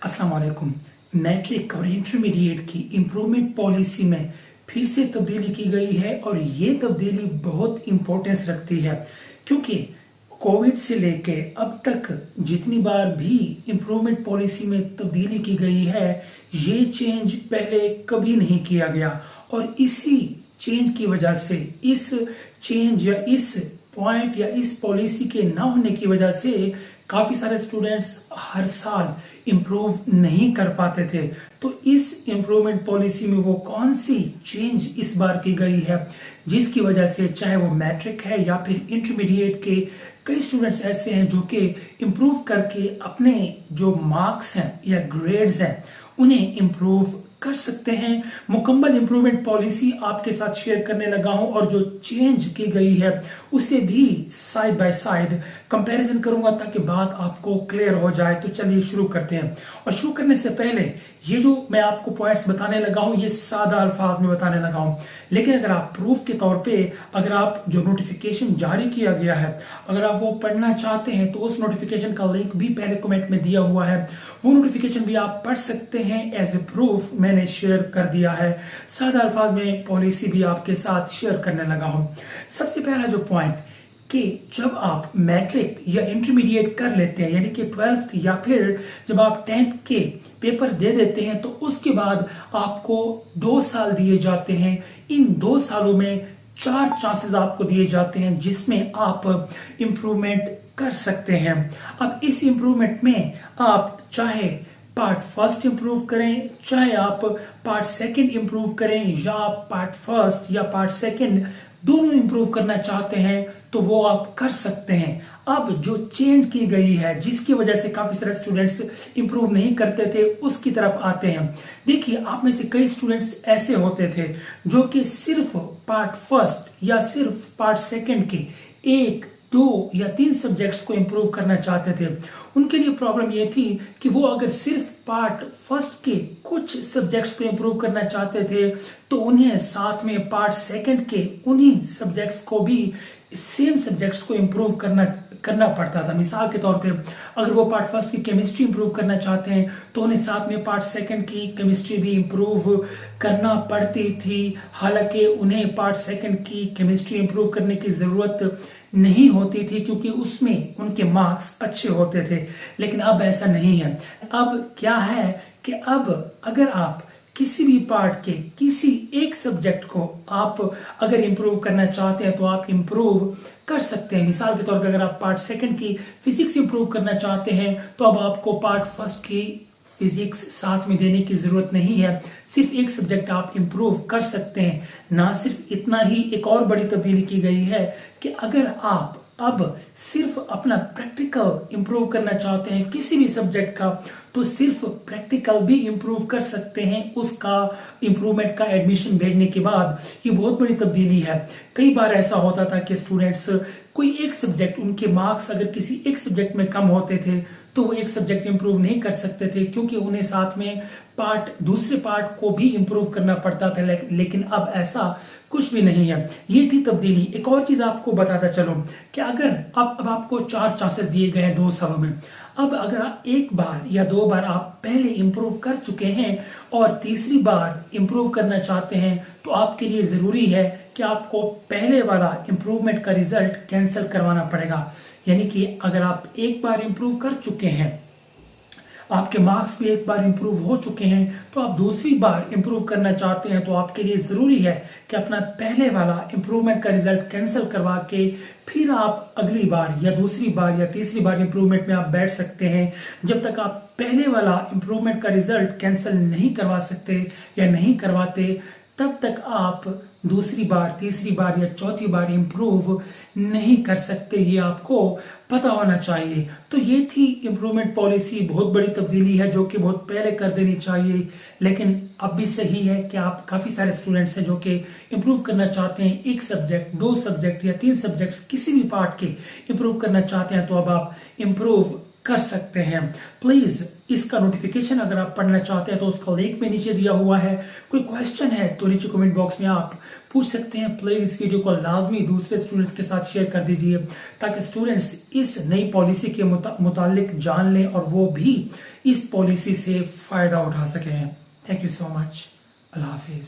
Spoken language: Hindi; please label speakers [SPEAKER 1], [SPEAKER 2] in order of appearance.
[SPEAKER 1] अस्सलाम वालेकुम। मैट्रिक और इंटरमीडिएट की इम्प्रूवमेंट पॉलिसी में फिर से तब्दीली की गई है और ये तब्दीली बहुत इंपॉर्टेंस रखती है क्योंकि कोविड से लेके अब तक जितनी बार भी इम्प्रूवमेंट पॉलिसी में तब्दीली की गई है ये चेंज पहले कभी नहीं किया गया और इसी चेंज की वजह से इस चेंज या इस पॉइंट या इस पॉलिसी के ना होने की वजह से काफी सारे स्टूडेंट्स हर साल इम्प्रूव नहीं कर पाते थे। तो इस इम्प्रूवमेंट पॉलिसी में वो कौन सी चेंज इस बार की गई है जिसकी वजह से चाहे वो मैट्रिक है या फिर इंटरमीडिएट के कई स्टूडेंट्स ऐसे हैं जो कि इम्प्रूव करके अपने जो मार्क्स हैं या ग्रेड्स हैं उन्हें इम्प्रूव कर सकते हैं। मुकम्मल इम्प्रूवमेंट पॉलिसी आपके साथ शेयर करने लगा हूं और जो चेंज की गई है उसे भी साइड बाय साइड कंपैरिजन करूंगा ताकि बात आपको क्लियर हो जाए। तो चलिए शुरू करते हैं। और शुरू करने से पहले ये जो मैं आपको पॉइंट्स बताने लगा हूं ये सादा अल्फाज में बताने लगा हूं, लेकिन अगर आप प्रूफ के तौर पे अगर आप जो नोटिफिकेशन जारी किया गया है अगर आप वो पढ़ना चाहते हैं तो उस नोटिफिकेशन का लिंक भी पहले कमेंट में दिया हुआ है, वो नोटिफिकेशन भी आप पढ़ सकते हैं। एज ए प्रूफ मैंने शेयर कर दिया है, सादा अल्फाज में पॉलिसी भी आपके साथ शेयर करने लगा हूं। सबसे पहला जो पॉइंट कि जब आप मैट्रिक या इंटरमीडिएट कर लेते हैं यानी कि 12th या फिर जब आप 10th के पेपर दे देते हैं तो उसके बाद आपको 2 साल दिए जाते हैं। इन 2 सालों में 4 चांसेस आपको दिए जाते हैं जिसमें आप इम्प्रूवमेंट कर सकते हैं। अब इस इम्प्रूवमेंट में आप चाहे पार्ट फर्स्ट इंप्रूव करें, चाहे आप पार्ट सेकंड इंप्रूव करें या आप पार्ट फर्स्ट या पार्ट सेकंड दोनों इंप्रूव करना चाहते हैं तो वो आप कर सकते हैं। अब जो चेंज की गई है जिसकी वजह से काफी सारे स्टूडेंट्स इंप्रूव नहीं करते थे उसकी तरफ आते हैं। देखिए, आप में से कई स्टूडेंट्स ऐसे होते थे जो कि सिर्फ पार्ट फर्स्ट या सिर्फ पार्ट सेकंड के 1, 2 या 3 सब्जेक्ट्स को इंप्रूव करना चाहते थे। उनके लिए प्रॉब्लम ये थी कि वो अगर सिर्फ पार्ट फर्स्ट के कुछ सब्जेक्ट्स को इंप्रूव करना चाहते थे तो उन्हें साथ में पार्ट सेकंड के उन्हीं सब्जेक्ट्स को भी सेम सब्जेक्ट्स को इंप्रूव करना पड़ता था। मिसाल के तौर पे अगर वो पार्ट फर्स्ट की केमिस्ट्री इंप्रूव करना चाहते हैं तो उन्हें साथ में पार्ट सेकंड की केमिस्ट्री भी इंप्रूव करना पड़ती थी। हालांकि उन्हें पार्ट सेकंड की केमिस्ट्री इंप्रूव करने की जरूरत नहीं होती थी क्योंकि उसमें उनके मार्क्स अच्छे होते थे, लेकिन अब ऐसा नहीं है। अब क्या है कि अब अगर आप किसी भी पार्ट के किसी एक सब्जेक्ट को आप अगर इंप्रूव करना चाहते हैं तो आप इंप्रूव कर सकते हैं। मिसाल के तौर पे अगर आप पार्ट सेकंड की फिजिक्स इंप्रूव करना चाहते हैं तो अब आपको पार्ट फर्स्ट की फिजिक्स साथ में देने की जरूरत नहीं है, सिर्फ एक सब्जेक्ट आप इंप्रूव कर सकते हैं। ना सिर्फ इतना ही, एक और बड़ी तब्दीली की गई है कि अगर आप अब सिर्फ अपना प्रैक्टिकल इंप्रूव करना चाहते हैं किसी भी सब्जेक्ट का तो सिर्फ प्रैक्टिकल भी इंप्रूव कर सकते हैं उसका इंप्रूवमेंट का एडमिशन भेजने के बाद। ये बहुत बड़ी तब्दीली है। कई बार ऐसा होता था कि स्टूडेंट्स कोई एक सब्जेक्ट, उनके मार्क्स अगर किसी एक सब्जेक्ट में कम होते थे तो वो एक सब्जेक्ट इंप्रूव नहीं कर सकते थे क्योंकि उन्हें साथ में दूसरे पार्ट को भी इंप्रूव करना पड़ता था। लेकिन अब ऐसा कुछ भी नहीं है। ये थी तब्दीली। एक और चीज आपको बताता चलो कि अगर अब आपको 4 चांसेस दिए गए हैं 2 सालों में। अब अगर आप 1 बार या 2 बार आप पहले इंप्रूव कर चुके हैं और तीसरी बार इंप्रूव करना चाहते हैं तो आपके लिए जरूरी है कि आपको पहले वाला इंप्रूवमेंट का रिजल्ट कैंसिल करवाना पड़ेगा। यानी कि अगर आप 1 बार इंप्रूव कर चुके हैं, आपके मार्क्स भी 1 बार इंप्रूव हो चुके हैं तो आप दूसरी बार इंप्रूव करना चाहते हैं तो आपके लिए जरूरी है कि अपना पहले वाला इंप्रूवमेंट का रिजल्ट कैंसिल करवा के फिर आप अगली बार या दूसरी बार या तीसरी बार इंप्रूवमेंट में आप बैठ सकते हैं। जब तक आप पहले वाला इंप्रूवमेंट का रिजल्ट कैंसिल नहीं करवा सकते या नहीं करवाते तब तक आप दूसरी बार, तीसरी बार या चौथी बार इंप्रूव नहीं कर सकते। ये आपको पता होना चाहिए। तो ये थी इम्प्रूवमेंट पॉलिसी। बहुत बड़ी तब्दीली है जो कि बहुत पहले कर देनी चाहिए, लेकिन अब भी सही है कि आप काफी सारे स्टूडेंट्स हैं जो कि इंप्रूव करना चाहते हैं, 1 सब्जेक्ट, 2 सब्जेक्ट या 3 सब्जेक्ट किसी भी पार्ट के इंप्रूव करना चाहते हैं तो अब आप इंप्रूव कर सकते हैं। प्लीज इसका नोटिफिकेशन अगर आप पढ़ना चाहते हैं तो उसका लिंक में नीचे दिया हुआ है। कोई क्वेश्चन है तो नीचे कमेंट बॉक्स में आप पूछ सकते हैं, प्लीज इस वीडियो को लाजमी दूसरे स्टूडेंट्स के साथ शेयर कर दीजिए ताकि स्टूडेंट्स इस नई पॉलिसी के मुतालिक जान लें और वो भी इस पॉलिसी से फायदा उठा सकें। Thank you so much. Allah Hafiz.